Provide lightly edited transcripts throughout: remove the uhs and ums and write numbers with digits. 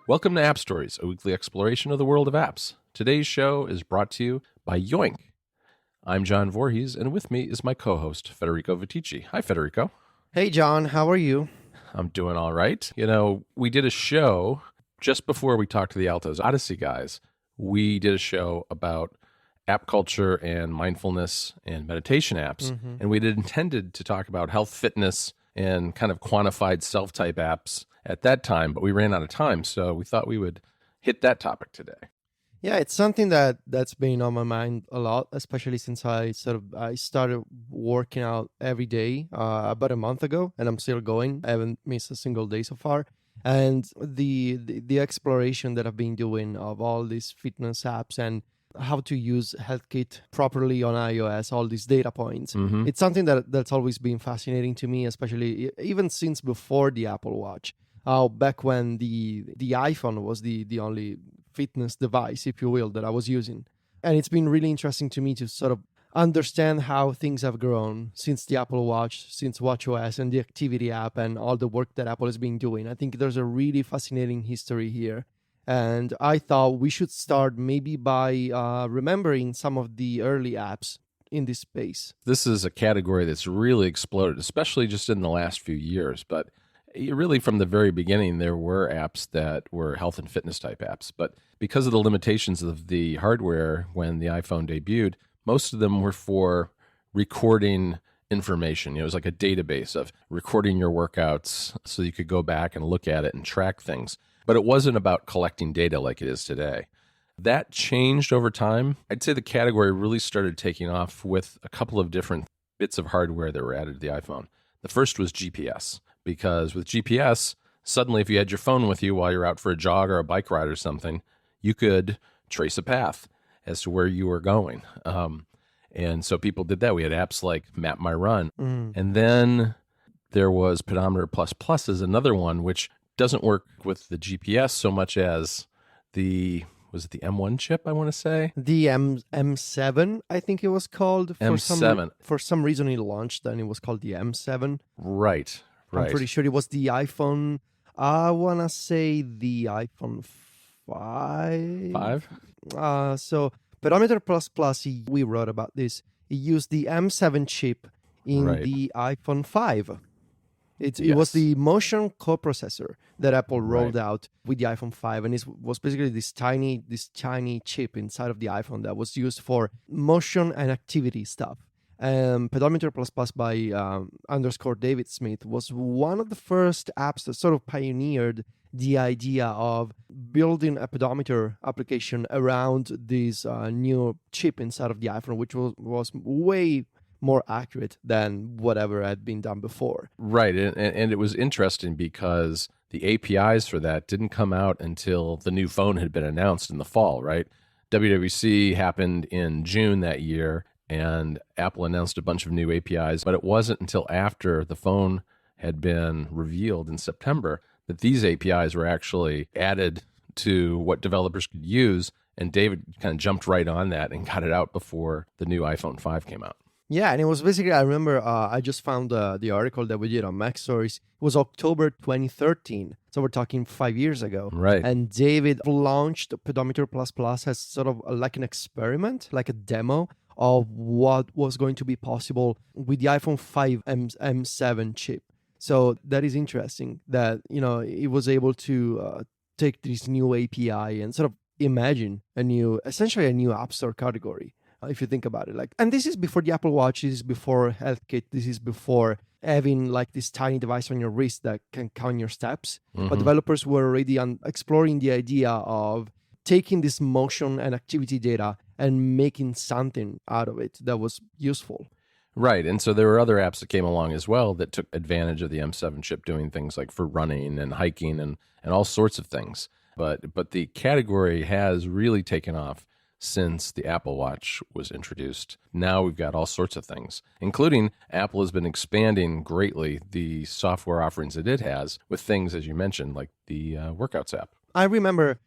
Welcome to App Stories, a weekly exploration of the world of apps. Today's show is brought to you by Yoink. I'm John Voorhees, and with me is my co-host, Federico Viticci. Hi, Federico. Hey, John. How are you? I'm doing all right. You know, we did a show just before we talked to the Altos Odyssey guys. We did a show about app culture and mindfulness and meditation apps, and we had intended to talk about health, fitness, and kind of quantified self-type apps at that time, but we ran out of time, so we thought we would hit that topic today. Yeah, it's something that's been on my mind a lot, especially since I started working out every day about a month ago, and I'm still going. I haven't missed a single day so far. And the exploration that I've been doing of all these fitness apps and how to use ResearchKit properly on iOS, all these data points. It's something that's always been fascinating to me, especially even since before the Apple Watch. Back when the iPhone was the only fitness device, if you will, that I was using. And it's been really interesting to me to sort of understand how things have grown since the Apple Watch, since watchOS and the activity app and all the work that Apple has been doing. I think there's a really fascinating history here. And I thought we should start maybe by remembering some of the early apps in this space. This is a category that's really exploded, especially just in the last few years. But really, from the very beginning, there were apps that were health and fitness type apps. But because of the limitations of the hardware when the iPhone debuted, most of them were for recording information. It was like a database of recording your workouts so you could go back and look at it and track things. But it wasn't about collecting data like it is today. That changed over time. I'd say the category really started taking off with a couple of different bits of hardware that were added to the iPhone. The first was GPS, because with GPS, suddenly if you had your phone with you while you're out for a jog or a bike ride or something, you could trace a path as to where you were going. And so people did that. We had apps like Map My Run. And then there was Pedometer Plus Plus is another one, which doesn't work with the GPS so much as was it the M1 chip, I want to say? The M7, I think it was called. M7. For some reason it launched, and it was called the M7. Right. I'm pretty sure it was the iPhone, I want to say the iPhone 5. 5? So Pedometer Plus Plus, we wrote about this. It used the M7 chip in the iPhone 5. It was the motion coprocessor that Apple rolled out with the iPhone 5, and it was basically this tiny chip inside of the iPhone that was used for motion and activity stuff. Pedometer Plus Plus by _ David Smith was one of the first apps that sort of pioneered the idea of building a pedometer application around this new chip inside of the iPhone, which was way more accurate than whatever had been done before. Right, and it was interesting because the APIs for that didn't come out until the new phone had been announced in the fall, right? WWDC happened in June that year, and Apple announced a bunch of new APIs, but it wasn't until after the phone had been revealed in September that these APIs were actually added to what developers could use, and David kind of jumped right on that and got it out before the new iPhone 5 came out. Yeah, and it was basically, I remember I just found the article that we did on Mac Stories. It was October 2013, so we're talking 5 years ago. Right. And David launched Pedometer Plus Plus as sort of like an experiment, like a demo of what was going to be possible with the iPhone 5 M7 chip. So that is interesting that, it was able to take this new API and sort of imagine essentially a new App Store category. If you think about it, and this is before the Apple Watch, this is before ResearchKit, this is before having like this tiny device on your wrist that can count your steps. But developers were already exploring the idea of taking this motion and activity data and making something out of it that was useful. Right, and so there were other apps that came along as well that took advantage of the M7 chip, doing things like for running and hiking and all sorts of things. But the category has really taken off since the Apple Watch was introduced. Now we've got all sorts of things, including Apple has been expanding greatly the software offerings that it has with things, as you mentioned, like the Workouts app. I remember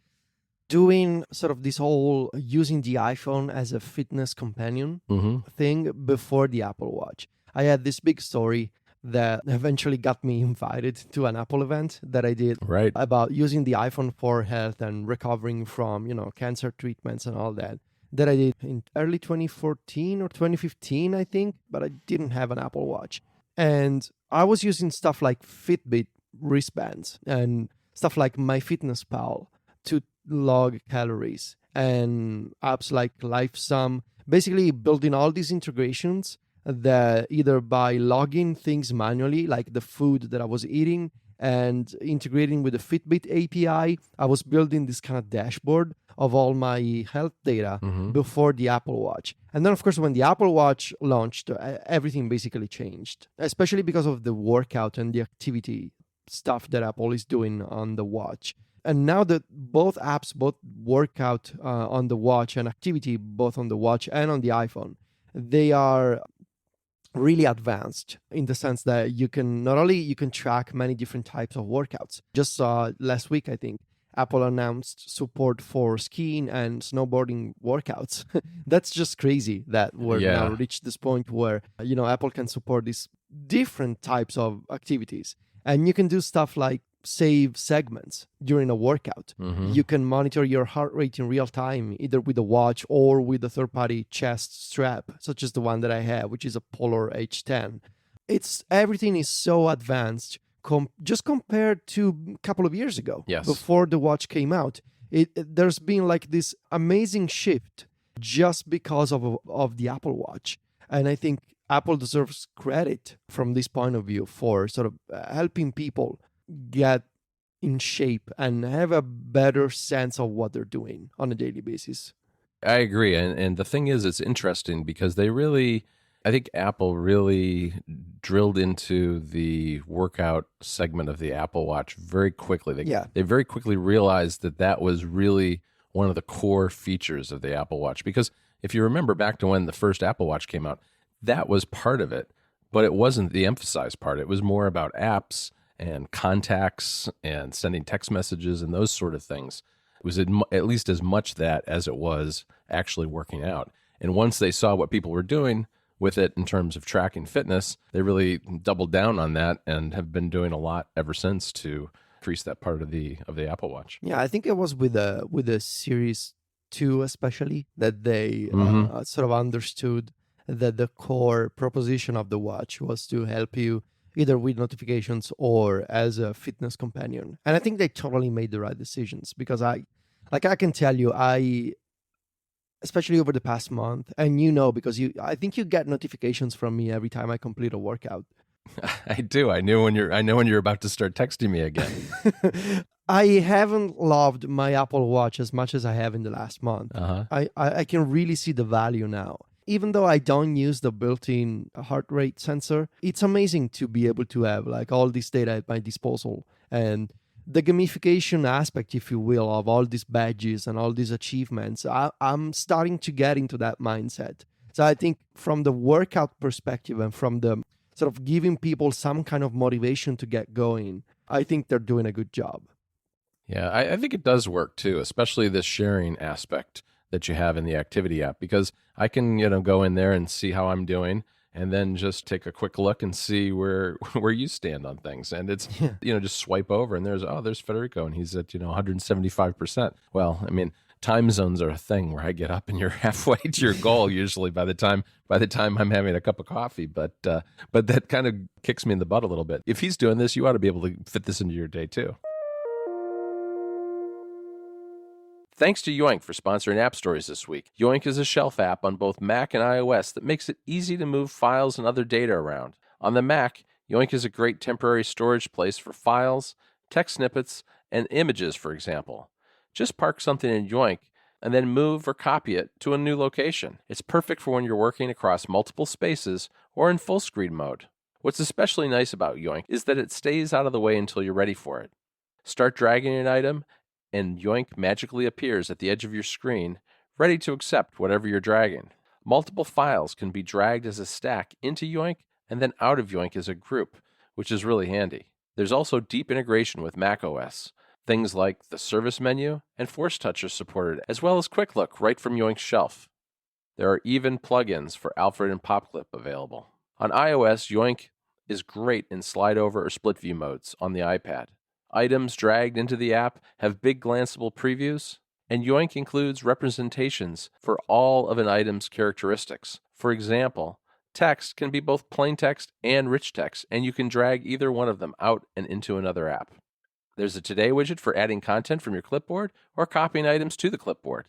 doing sort of this whole using the iPhone as a fitness companion thing before the Apple Watch. I had this big story that eventually got me invited to an Apple event that I did Right. about using the iPhone for health and recovering from, cancer treatments and all that. That I did in early 2014 or 2015, I think, but I didn't have an Apple Watch. And I was using stuff like Fitbit wristbands and stuff like MyFitnessPal to log calories, and apps like LifeSum, basically building all these integrations that either by logging things manually, like the food that I was eating, and integrating with the Fitbit API, I was building this kind of dashboard of all my health data before the Apple Watch. And then, of course, when the Apple Watch launched, everything basically changed, especially because of the workout and the activity stuff that Apple is doing on the watch. And now that both apps, both workout on the watch and activity both on the watch and on the iPhone, they are really advanced in the sense that you can not only you can track many different types of workouts. Just last week, I think Apple announced support for skiing and snowboarding workouts. That's just crazy that we're now reached this point where Apple can support these different types of activities, and you can do stuff like save segments during a workout. You can monitor your heart rate in real time, either with a watch or with a third-party chest strap, such as the one that I have, which is a Polar H10. Everything is so advanced just compared to a couple of years ago, before the watch came out. There's been like this amazing shift just because of the Apple Watch. And I think Apple deserves credit from this point of view for sort of helping people get in shape and have a better sense of what they're doing on a daily basis. I agree. And the thing is, it's interesting because I think Apple really drilled into the workout segment of the Apple Watch very quickly. They very quickly realized that was really one of the core features of the Apple Watch. Because if you remember back to when the first Apple Watch came out, that was part of it, but it wasn't the emphasized part. It was more about apps and contacts and sending text messages and those sort of things. It was at least as much that as it was actually working out. And once they saw what people were doing with it in terms of tracking fitness, they really doubled down on that and have been doing a lot ever since to increase that part of the Apple Watch. Yeah, I think it was with the Series 2 especially that they sort of understood that the core proposition of the watch was to help you either with notifications or as a fitness companion. And I think they totally made the right decisions, because I can tell you, especially over the past month, and because I think you get notifications from me every time I complete a workout. I do. I know when you're about to start texting me again. I haven't loved my Apple Watch as much as I have in the last month. I can really see the value now. Even though I don't use the built-in heart rate sensor, it's amazing to be able to have like all this data at my disposal. And the gamification aspect, if you will, of all these badges and all these achievements, I'm starting to get into that mindset. So I think from the workout perspective and from the sort of giving people some kind of motivation to get going, I think they're doing a good job. Yeah, I think it does work too, especially this sharing aspect that you have in the activity app, because I can, go in there and see how I'm doing and then just take a quick look and see where you stand on things. And it's, just swipe over and there's Federico and he's at, 175%. Well, I mean, time zones are a thing where I get up and you're halfway to your goal usually by the time I'm having a cup of coffee. But that kind of kicks me in the butt a little bit. If he's doing this, you ought to be able to fit this into your day too. Thanks to Yoink for sponsoring App Stories this week. Yoink is a shelf app on both Mac and iOS that makes it easy to move files and other data around. On the Mac, Yoink is a great temporary storage place for files, text snippets, and images, for example. Just park something in Yoink and then move or copy it to a new location. It's perfect for when you're working across multiple spaces or in full screen mode. What's especially nice about Yoink is that it stays out of the way until you're ready for it. Start dragging an item, and Yoink magically appears at the edge of your screen, ready to accept whatever you're dragging. Multiple files can be dragged as a stack into Yoink and then out of Yoink as a group, which is really handy. There's also deep integration with macOS. Things like the service menu and Force Touch are supported, as well as Quick Look right from Yoink's shelf. There are even plugins for Alfred and PopClip available. On iOS, Yoink is great in slide over or split view modes on the iPad. Items dragged into the app have big glanceable previews, and Yoink includes representations for all of an item's characteristics. For example, text can be both plain text and rich text, and you can drag either one of them out and into another app. There's a Today widget for adding content from your clipboard or copying items to the clipboard.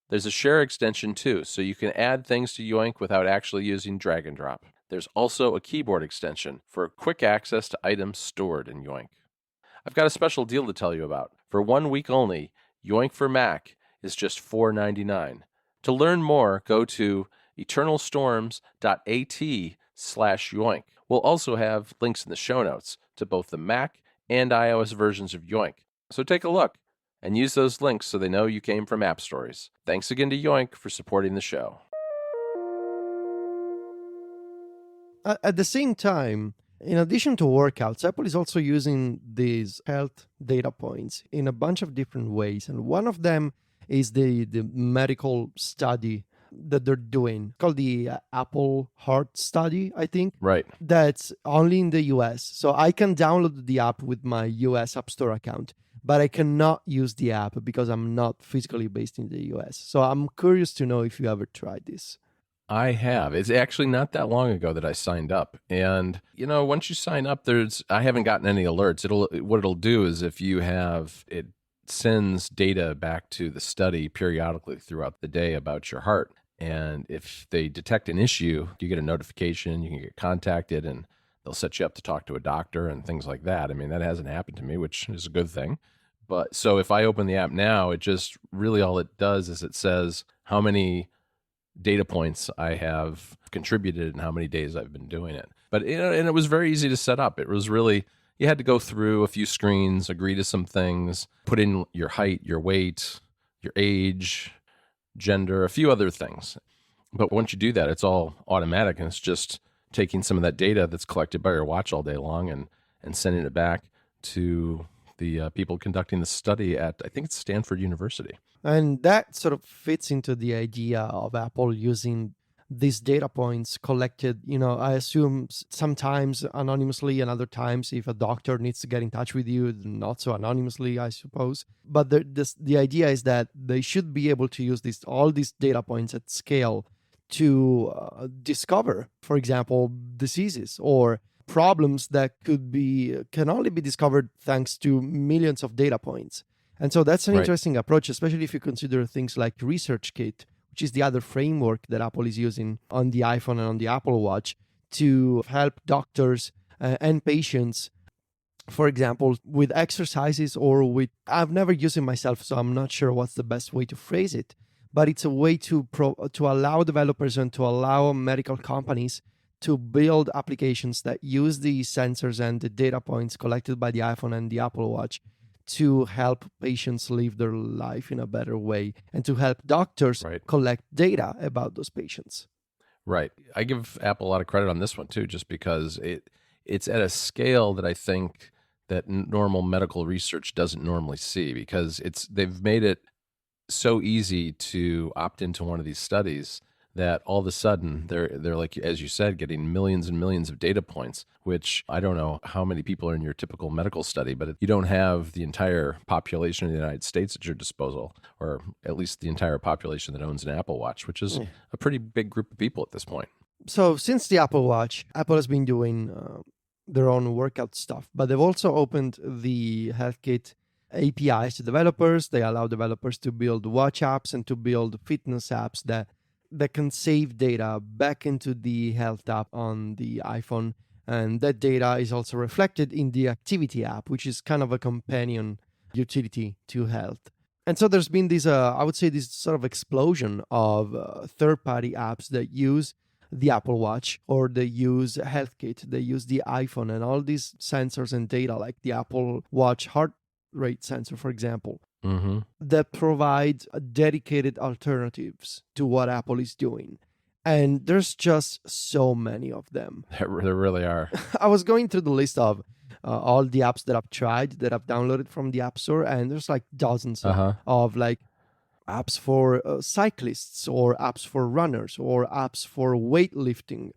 There's a share extension too, so you can add things to Yoink without actually using drag and drop. There's also a keyboard extension for quick access to items stored in Yoink. I've got a special deal to tell you about. For 1 week only, Yoink for Mac is just $4.99. To learn more, go to eternalstorms.at/Yoink. We'll also have links in the show notes to both the Mac and iOS versions of Yoink. So take a look and use those links so they know you came from App Stories. Thanks again to Yoink for supporting the show. At the same time, in addition to workouts, Apple is also using these health data points in a bunch of different ways. And one of them is the medical study that they're doing called the Apple Heart Study, I think. Right. That's only in the US. So I can download the app with my US App Store account, but I cannot use the app because I'm not physically based in the US. So I'm curious to know if you ever tried this. I have. It's actually not that long ago that I signed up. And, once you sign up, I haven't gotten any alerts. What it'll do is if you have, it sends data back to the study periodically throughout the day about your heart. And if they detect an issue, you get a notification, you can get contacted, and they'll set you up to talk to a doctor and things like that. I mean, that hasn't happened to me, which is a good thing. But so if I open the app now, it just really all it does is it says how many data points I have contributed and how many days I've been doing it. But and it was very easy to set up. It was really, you had to go through a few screens, agree to some things, put in your height, your weight, your age, gender, a few other things. But once you do that, it's all automatic, and it's just taking some of that data that's collected by your watch all day long and sending it back to the people conducting the study at, I think it's Stanford University. And that sort of fits into the idea of Apple using these data points collected, I assume sometimes anonymously and other times if a doctor needs to get in touch with you, not so anonymously, I suppose. But the idea is that they should be able to use all these data points at scale to discover, for example, diseases or problems that can only be discovered thanks to millions of data points. And so that's an interesting approach, especially if you consider things like ResearchKit, which is the other framework that Apple is using on the iPhone and on the Apple Watch to help doctors and patients, for example, with exercises or with, I've never used it myself, so I'm not sure what's the best way to phrase it, but it's a way to allow developers and to allow medical companies to build applications that use the sensors and the data points collected by the iPhone and the Apple Watch to help patients live their life in a better way and to help doctors collect data about those patients. Right. I give Apple a lot of credit on this one too, just because it's at a scale that I think that normal medical research doesn't normally see, because they've made it so easy to opt into one of these studies that all of a sudden they're like, as you said, getting millions and millions of data points, which I don't know how many people are in your typical medical study, but you don't have the entire population of the United States at your disposal, or at least the entire population that owns an Apple Watch, which is a pretty big group of people at this point. So since the Apple Watch, Apple has been doing their own workout stuff, but they've also opened the HealthKit APIs to developers. They allow developers to build watch apps and to build fitness apps that can save data back into the health app on the iPhone. And that data is also reflected in the activity app, which is kind of a companion utility to health. And so there's been this, I would say, this sort of explosion of third-party apps that use the Apple Watch, or they use HealthKit, they use the iPhone, and all these sensors and data, like the Apple Watch heart rate sensor, for example, that provide dedicated alternatives to what Apple is doing. And there's just so many of them. There really are. I was going through the list of all the apps that I've tried, that I've downloaded from the App Store, and there's like dozens of like apps for cyclists, or apps for runners, or apps for weightlifting,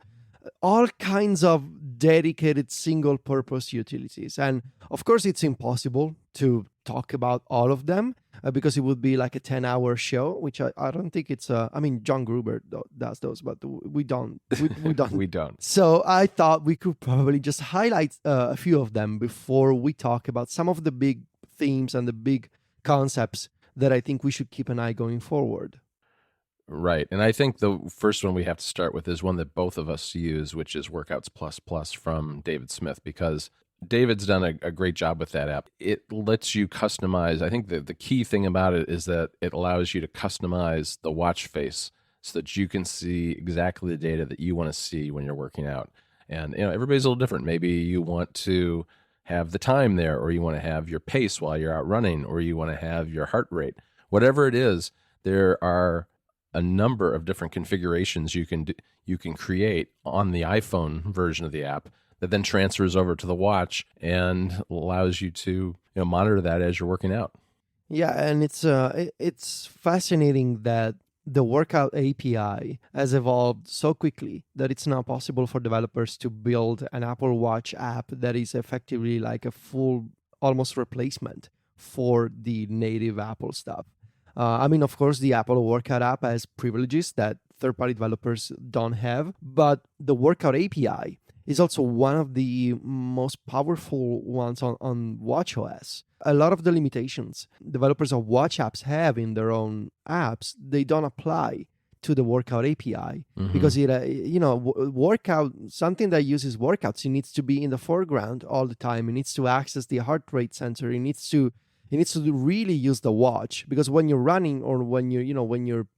all kinds of dedicated single purpose utilities. And of course, it's impossible to talk about all of them because it would be like a 10-hour show, which I don't think it's I mean, John Gruber does those, but we don't. We don't. We don't. So I thought we could probably just highlight a few of them before we talk about some of the big themes and the big concepts that I think we should keep an eye going forward. Right. And I think the first one we have to start with is one that both of us use, which is Workouts Plus Plus from David Smith, because David's done a great job with that app. It lets you customize. I think the key thing about it is that it allows you to customize the watch face so that you can see exactly the data that you want to see when you're working out. And everybody's a little different. Maybe you want to have the time there, or you want to have your pace while you're out running, or you want to have your heart rate. Whatever it is, there are a number of different configurations you can create on the iPhone version of the app that then transfers over to the watch and allows you to monitor that as you're working out. Yeah, and it's fascinating that the workout API has evolved so quickly that it's now possible for developers to build an Apple Watch app that is effectively like a full almost replacement for the native Apple stuff. I mean, of course, the Apple Workout app has privileges that third-party developers don't have, but the Workout API is also one of the most powerful ones on watchOS. A lot of the limitations developers of watch apps have in their own apps, they don't apply to the Workout API because workout, something that uses workouts, it needs to be in the foreground all the time. It needs to access the heart rate sensor. It needs to really use the watch, because when you're running or when you're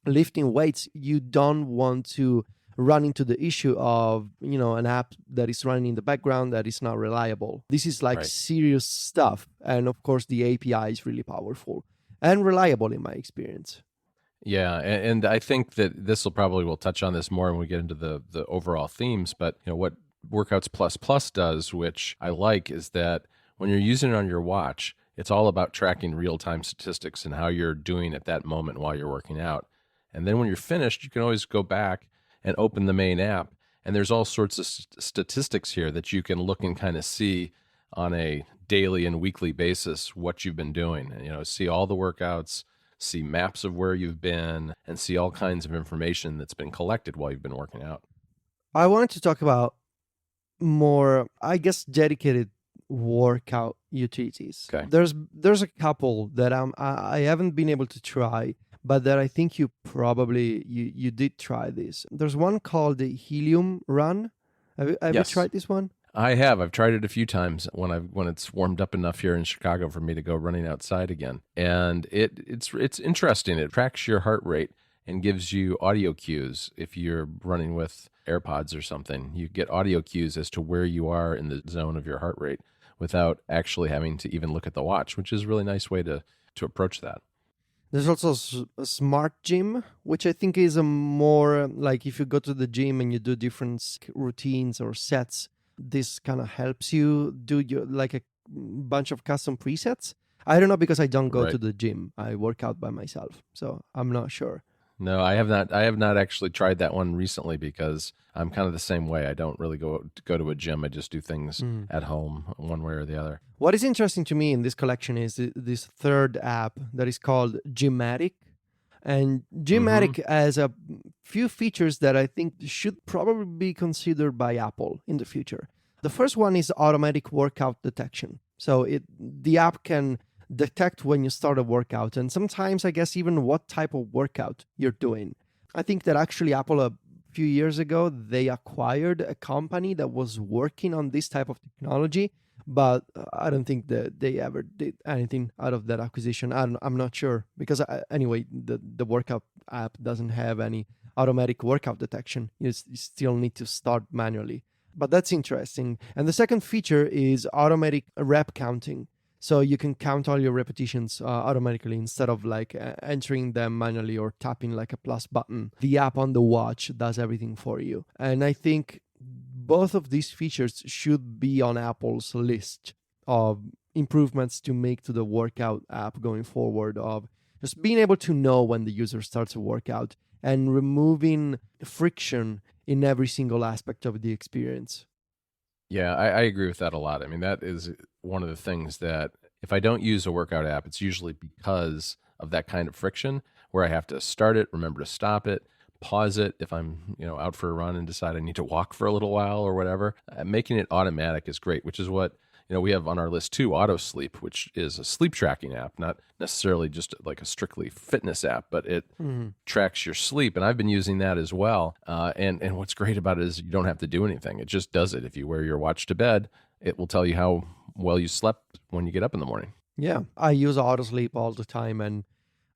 lifting weights, you don't want to run into the issue of an app that is running in the background that is not reliable. This is like serious stuff, and of course the API is really powerful and reliable in my experience. Yeah, and I think that we'll touch on this more when we get into the overall themes. But what Workouts Plus Plus does, which I like, is that when you're using it on your watch, it's all about tracking real-time statistics and how you're doing at that moment while you're working out. And then when you're finished, you can always go back and open the main app, and there's all sorts of statistics here that you can look and kind of see on a daily and weekly basis what you've been doing. And, see all the workouts, see maps of where you've been, and see all kinds of information that's been collected while you've been working out. I wanted to talk about more, I guess, dedicated workout utilities. Okay. There's a couple that I haven't been able to try, but that I think you probably you did try this. There's one called the Helium Run. Have you tried this one? I have. I've tried it a few times when it's warmed up enough here in Chicago for me to go running outside again. And it's interesting. It tracks your heart rate and gives you audio cues. If you're running with AirPods or something, you get audio cues as to where you are in the zone of your heart rate without actually having to even look at the watch, which is a really nice way to approach that. There's also a smart gym, which I think is a more like if you go to the gym and you do different routines or sets, this kind of helps you do like a bunch of custom presets. I don't know, because I don't go to the gym. I work out by myself, so I'm not sure. No, I have not. I have not actually tried that one recently because I'm kind of the same way. I don't really go to a gym. I just do things at home, one way or the other. What is interesting to me in this collection is this third app that is called Gymatic. And Gymatic has a few features that I think should probably be considered by Apple in the future. The first one is automatic workout detection. So the app can detect when you start a workout, and sometimes I guess even what type of workout you're doing. I think that actually Apple a few years ago, they acquired a company that was working on this type of technology, but I don't think that they ever did anything out of that acquisition. I'm not sure, because anyway, the workout app doesn't have any automatic workout detection. You still need to start manually, but that's interesting. And the second feature is automatic rep counting. So you can count all your repetitions automatically instead of like entering them manually or tapping like a plus button. The app on the watch does everything for you. And I think both of these features should be on Apple's list of improvements to make to the workout app going forward, of just being able to know when the user starts a workout and removing friction in every single aspect of the experience. Yeah, I agree with that a lot. I mean, that is one of the things that if I don't use a workout app, it's usually because of that kind of friction where I have to start it, remember to stop it, pause it if I'm, out for a run and decide I need to walk for a little while or whatever. Making it automatic is great, which is what we have on our list too, Auto Sleep, which is a sleep tracking app, not necessarily just like a strictly fitness app, but it tracks your sleep. And I've been using that as well. And what's great about it is you don't have to do anything. It just does it. If you wear your watch to bed, it will tell you how well you slept when you get up in the morning. Yeah, I use Auto Sleep all the time, and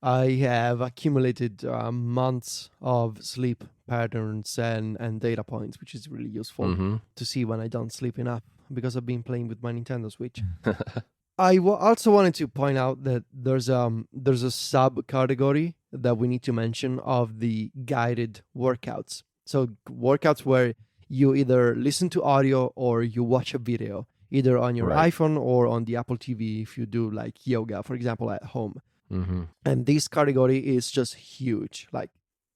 I have accumulated months of sleep patterns and data points, which is really useful to see when I don't sleep enough because I've been playing with my Nintendo Switch. I also wanted to point out that there's a subcategory that we need to mention of the guided workouts. So workouts where you either listen to audio or you watch a video, either on your Right. iPhone or on the Apple TV if you do like yoga, for example, at home. Mm-hmm. And this category is just huge. Like,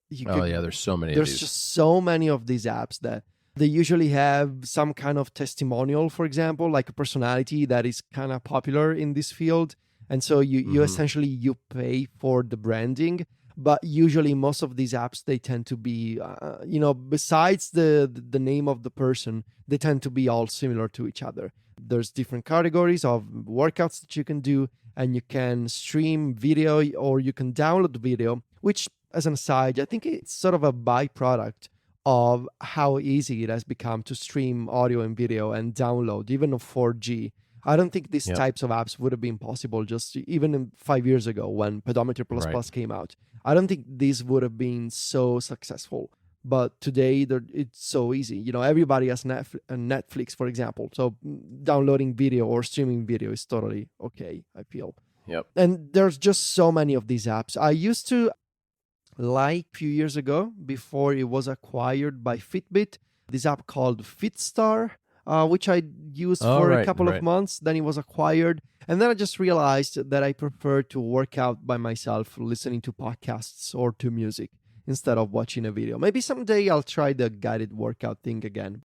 There's so many of there's these. just so many of these apps that they usually have some kind of testimonial, for example, like a personality that is kind of popular in this field. And so you essentially you pay for the branding, but usually most of these apps, they tend to be, besides the name of the person, they tend to be all similar to each other. There's different categories of workouts that you can do, and you can stream video or you can download video, which, as an aside, I think it's sort of a byproduct of how easy it has become to stream audio and video and download, even on 4G. I don't think these types of apps would have been possible just even 5 years ago when Pedometer++ came out. I don't think these would have been so successful. But today, it's so easy. Everybody has Netflix, for example. So downloading video or streaming video is totally okay, I feel. Yep. And there's just so many of these apps. I used to, like a few years ago, before it was acquired by Fitbit, this app called Fitstar, which I used for a couple of months. Then it was acquired. And then I just realized that I prefer to work out by myself, listening to podcasts or to music, instead of watching a video. Maybe someday I'll try the guided workout thing again.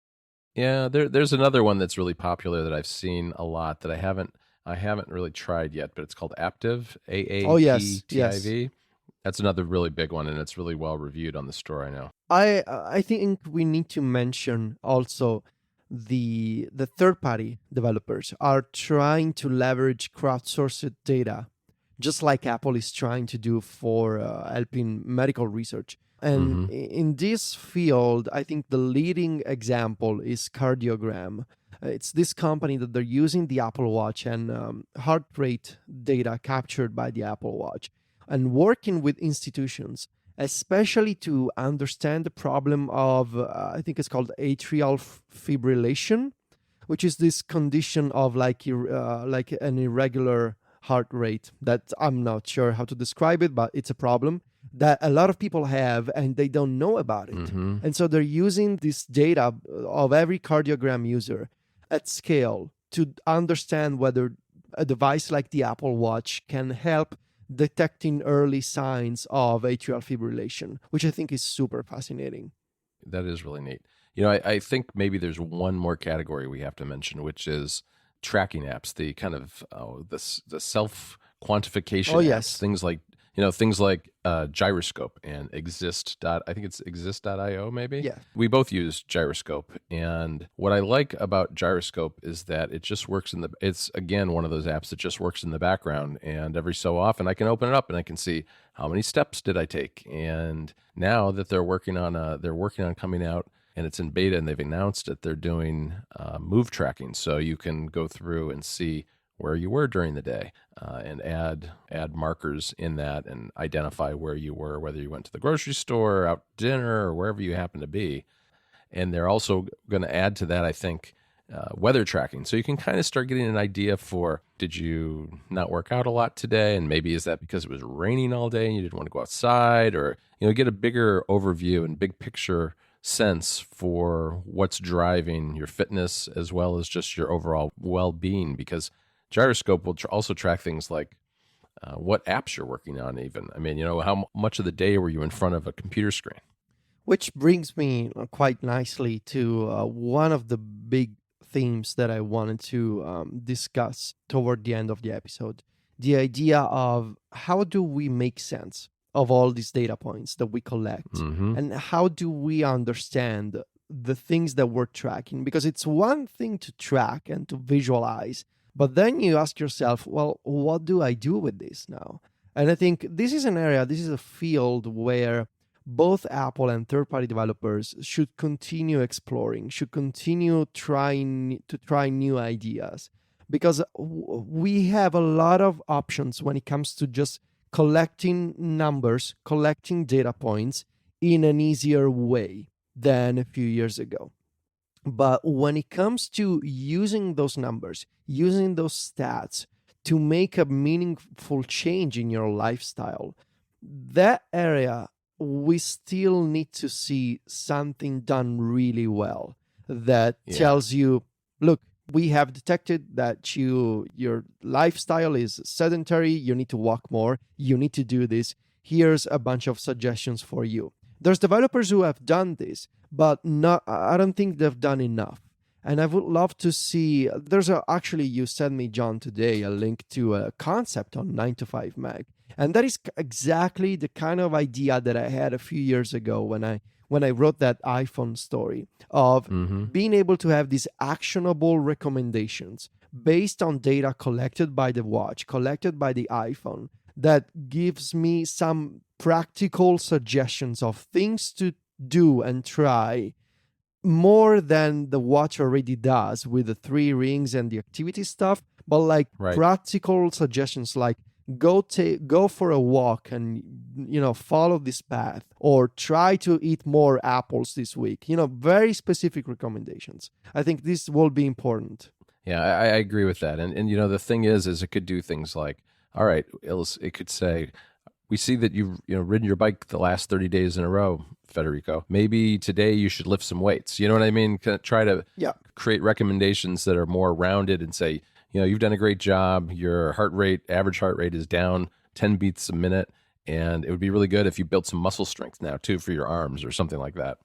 Yeah, there's another one that's really popular that I've seen a lot that I haven't really tried yet, but it's called Aptiv, AAPTIV. Oh, yes. That's another really big one, and it's really well reviewed on the store, I know. I think we need to mention also the third-party developers are trying to leverage crowdsourced data, just like Apple is trying to do for helping medical research. And in this field, I think the leading example is Cardiogram. It's this company that they're using the Apple Watch and heart rate data captured by the Apple Watch and working with institutions, especially to understand the problem of, I think it's called atrial fibrillation, which is this condition of like an irregular heart rate that I'm not sure how to describe it, but it's a problem that a lot of people have and they don't know about it. And so they're using this data of every cardiogram user at scale to understand whether a device like the Apple Watch can help detecting early signs of atrial fibrillation, which I think is super fascinating. That is really neat. I think maybe there's one more category we have to mention, which is tracking apps, the kind of the self quantification apps, things like Gyroscope and I think it's Exist.io maybe. Yeah. We both use Gyroscope, and what I like about Gyroscope is that it just works it's again one of those apps that just works in the background, and every so often I can open it up and I can see how many steps did I take. And now that they're working on coming out, and it's in beta, and they've announced that they're doing move tracking, so you can go through and see where you were during the day and add markers in that and identify where you were, whether you went to the grocery store, out to dinner, or wherever you happen to be. And they're also going to add to that, I think, weather tracking. So you can kind of start getting an idea for, did you not work out a lot today? And maybe is that because it was raining all day and you didn't want to go outside? Or get a bigger overview and big picture sense for what's driving your fitness as well as just your overall well-being, because Gyroscope will also track things like what apps you're working on even. I mean, how much of the day were you in front of a computer screen? Which brings me quite nicely to one of the big themes that I wanted to discuss toward the end of the episode. The idea of how do we make sense of all these data points that we collect, and how do we understand the things that we're tracking? Because it's one thing to track and to visualize, but then you ask yourself, well, what do I do with this now? And I think this is a field where both Apple and third-party developers should continue exploring, should continue try new ideas, because we have a lot of options when it comes to just collecting numbers, collecting data points in an easier way than a few years ago. But when it comes to using those numbers, using those stats to make a meaningful change in your lifestyle, that area, we still need to see something done really well that tells you, look, we have detected that your lifestyle is sedentary, you need to walk more, you need to do this. Here's a bunch of suggestions for you. There's developers who have done this, but I don't think they've done enough. And I would love to see, actually, you sent me, John, today a link to a concept on 9 to 5 Mag. And that is exactly the kind of idea that I had a few years ago when I wrote that iPhone story of being able to have these actionable recommendations based on data collected by the watch, collected by the iPhone, that gives me some practical suggestions of things to do and try more than the watch already does with the 3 rings and the activity stuff, but like practical suggestions like go for a walk and follow this path, or try to eat more apples this week. Very specific recommendations. I think this will be important. Yeah, I agree with that. And the thing is it could do things like, all right, it could say, we see that you've ridden your bike the last 30 days in a row, Federico. Maybe today you should lift some weights. You know what I mean? Try to create recommendations that are more rounded and say, you've done a great job. Your average heart rate is down 10 beats a minute. And it would be really good if you built some muscle strength now too for your arms or something like that.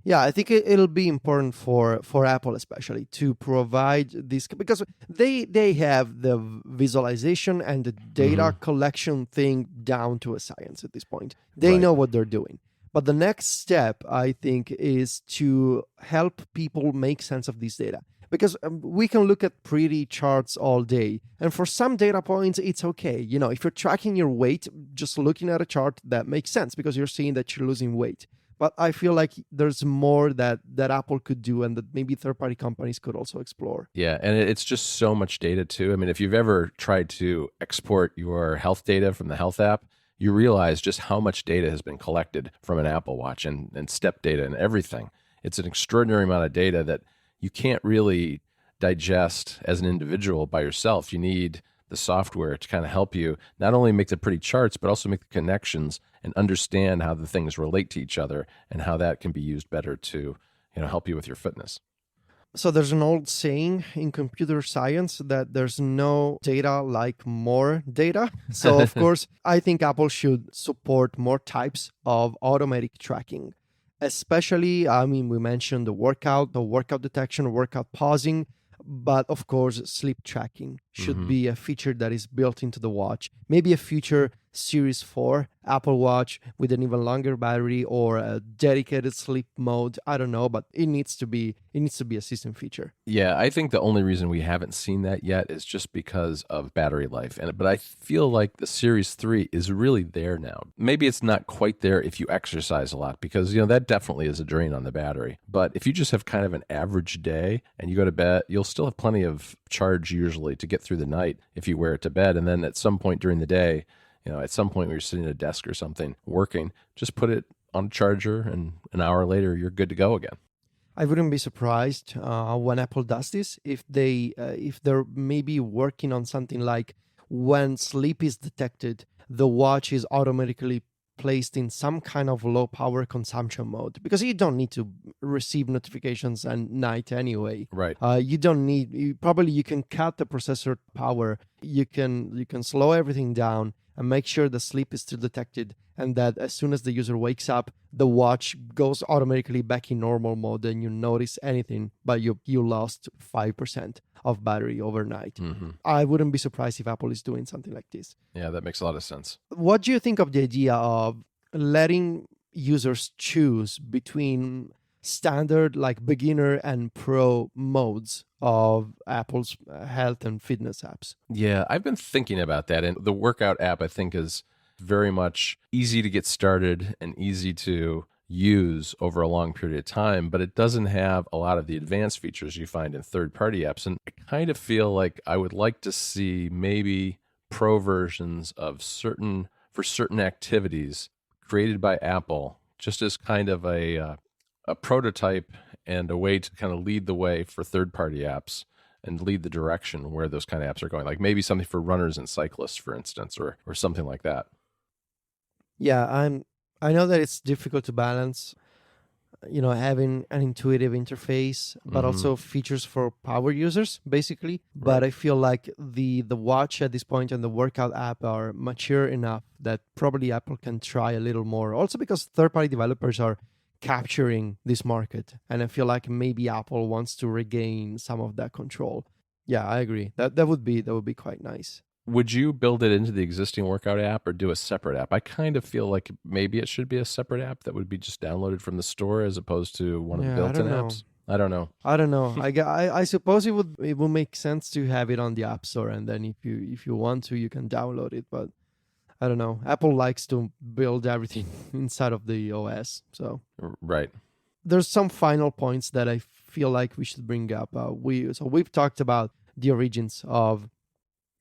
Yeah, I think it'll be important for Apple especially to provide this, because they have the visualization and the data collection thing down to a science at this point. They know what they're doing. But the next step, I think, is to help people make sense of this data. Because we can look at pretty charts all day. And for some data points, it's okay. If you're tracking your weight, just looking at a chart, that makes sense because you're seeing that you're losing weight. But I feel like there's more that Apple could do and that maybe third-party companies could also explore. Yeah, and it's just so much data too. I mean, if you've ever tried to export your health data from the health app, you realize just how much data has been collected from an Apple Watch and step data and everything. It's an extraordinary amount of data that you can't really digest as an individual by yourself. You need the software to kind of help you not only make the pretty charts, but also make the connections and understand how the things relate to each other and how that can be used better to help you with your fitness. So there's an old saying in computer science that there's no data like more data. So of course, I think Apple should support more types of automatic tracking, especially, we mentioned the workout detection, workout pausing, but of course, sleep tracking should be a feature that is built into the watch. Maybe a future Series 4 Apple Watch with an even longer battery or a dedicated sleep mode. I don't know, but it needs to be a system feature. Yeah, I think the only reason we haven't seen that yet is just because of battery life. But I feel like the Series 3 is really there now. Maybe it's not quite there if you exercise a lot, because that definitely is a drain on the battery. But if you just have kind of an average day and you go to bed, you'll still have plenty of charge usually to get through the night if you wear it to bed. And then at some point during the day, at some point when you're sitting at a desk or something working, just put it on a charger and an hour later, you're good to go again. I wouldn't be surprised when Apple does this if they're maybe working on something like when sleep is detected, the watch is automatically placed in some kind of low power consumption mode, because you don't need to receive notifications at night anyway. Right. You don't need, probably you can cut the processor power. You can slow everything down and make sure the sleep is still detected, and that as soon as the user wakes up, the watch goes automatically back in normal mode and you notice anything, but you lost 5% of battery overnight. Mm-hmm. I wouldn't be surprised if Apple is doing something like this. Yeah, that makes a lot of sense. What do you think of the idea of letting users choose between standard, like beginner and pro modes of Apple's health and fitness apps? Yeah, I've been thinking about that. And the workout app, I think, is very much easy to get started and easy to use over a long period of time, but it doesn't have a lot of the advanced features you find in third-party apps. And I kind of feel like I would like to see maybe pro versions of certain activities created by Apple, just as kind of a prototype and a way to kind of lead the way for third-party apps and lead the direction where those kind of apps are going. Like maybe something for runners and cyclists, for instance, or something like that. Yeah, I know that it's difficult to balance, having an intuitive interface, but also features for power users, basically. Right. But I feel like the watch at this point and the workout app are mature enough that probably Apple can try a little more. Also because third-party developers are capturing this market, and I feel like maybe Apple wants to regain some of that control. Yeah, I agree. That would be quite nice. Would you build it into the existing workout app or do a separate app? I kind of feel like maybe it should be a separate app that would be just downloaded from the store as opposed to one of the built-in apps. I don't know. I suppose it would make sense to have it on the App Store, and then if you want to, you can download it. But I don't know. Apple likes to build everything inside of the OS. So right. There's some final points that I feel like we should bring up. We've talked about the origins of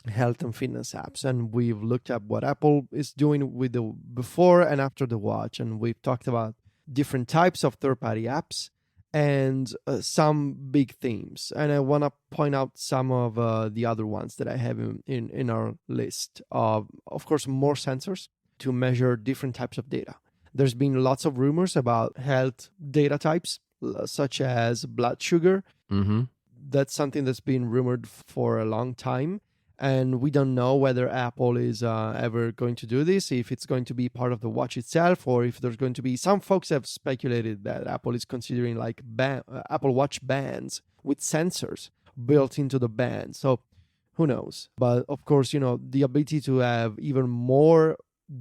health and fitness apps, and we've looked at what Apple is doing with the before and after the watch, and we've talked about different types of third-party apps and some big themes. And I want to point out some of the other ones that I have in our list. Of course, more sensors to measure different types of data. There's been lots of rumors about health data types, such as blood sugar. Mm-hmm. That's something that's been rumored for a long time. And we don't know whether Apple is ever going to do this, if it's going to be part of the watch itself, or if there's going to be... Some folks have speculated that Apple is considering like Apple Watch bands with sensors built into the band. So who knows? But of course, the ability to have even more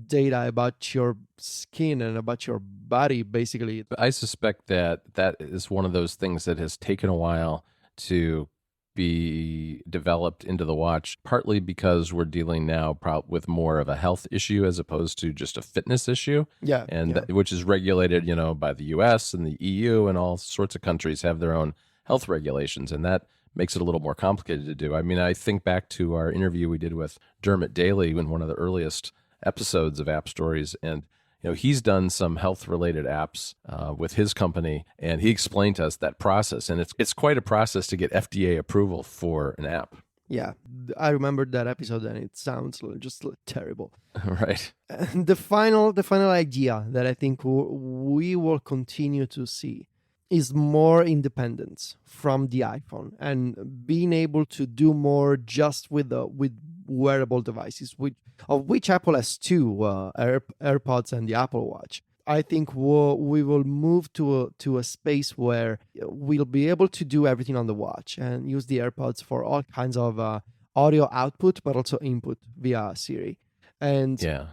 data about your skin and about your body, basically. I suspect that is one of those things that has taken a while to be developed into the watch, partly because we're dealing now with more of a health issue as opposed to just a fitness issue. Yeah. Which is regulated, by the US and the EU, and all sorts of countries have their own health regulations, and that makes it a little more complicated to do. I mean, I think back to our interview we did with Dermot Daly in one of the earliest episodes of App Stories, and he's done some health-related apps with his company, and he explained to us that process, and it's quite a process to get FDA approval for an app. Yeah, I remembered that episode, and it sounds just terrible. Right. And the final idea that I think we will continue to see is more independence from the iPhone and being able to do more just with wearable devices, of which Apple has two, AirPods and the Apple Watch. I think we will move to a space where we'll be able to do everything on the watch and use the AirPods for all kinds of audio output, but also input via Siri. And yeah,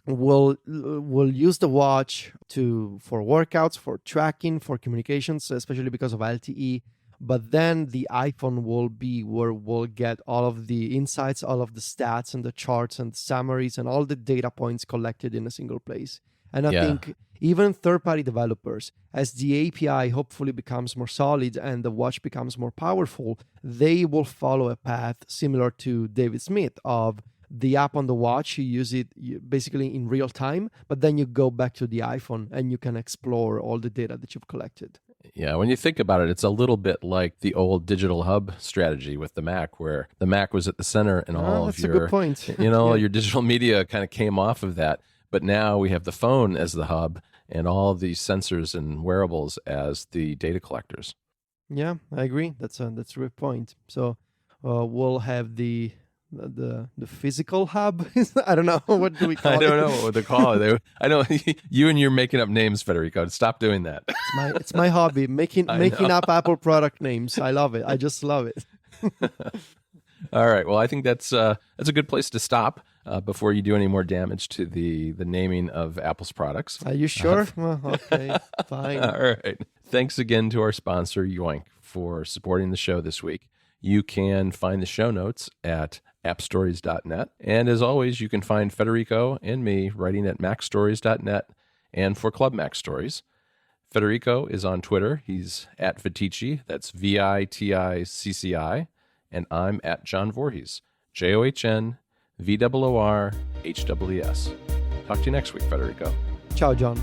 we'll use the watch for workouts, for tracking, for communications, especially because of LTE. But then the iPhone will be where we'll get all of the insights, all of the stats and the charts and the summaries and all the data points collected in a single place. And I think even third-party developers, as the API hopefully becomes more solid and the watch becomes more powerful, they will follow a path similar to David Smith of the app on the watch. You use it basically in real time, but then you go back to the iPhone and you can explore all the data that you've collected. Yeah, when you think about it, it's a little bit like the old digital hub strategy with the Mac, where the Mac was at the center and all of your, good point. your digital media kind of came off of that. But now we have the phone as the hub and all of these sensors and wearables as the data collectors. Yeah, I agree. That's a great point. So we'll have the physical hub. I don't know, what do we call it? I don't know what they call it. I know you and you're making up names, Federico. Stop doing that. It's my hobby, making up Apple product names. I love it. I just love it. All right. Well, I think that's a good place to stop before you do any more damage to the naming of Apple's products. Are you sure? Well, okay, fine. All right. Thanks again to our sponsor, Yoink, for supporting the show this week. You can find the show notes at appstories.net. And as always, you can find Federico and me writing at macstories.net and for Club Mac Stories. Federico is on Twitter. He's at Viticci. That's VITICCI. And I'm at John Voorhees. JOHNVOORHWS. Talk to you next week, Federico. Ciao, John.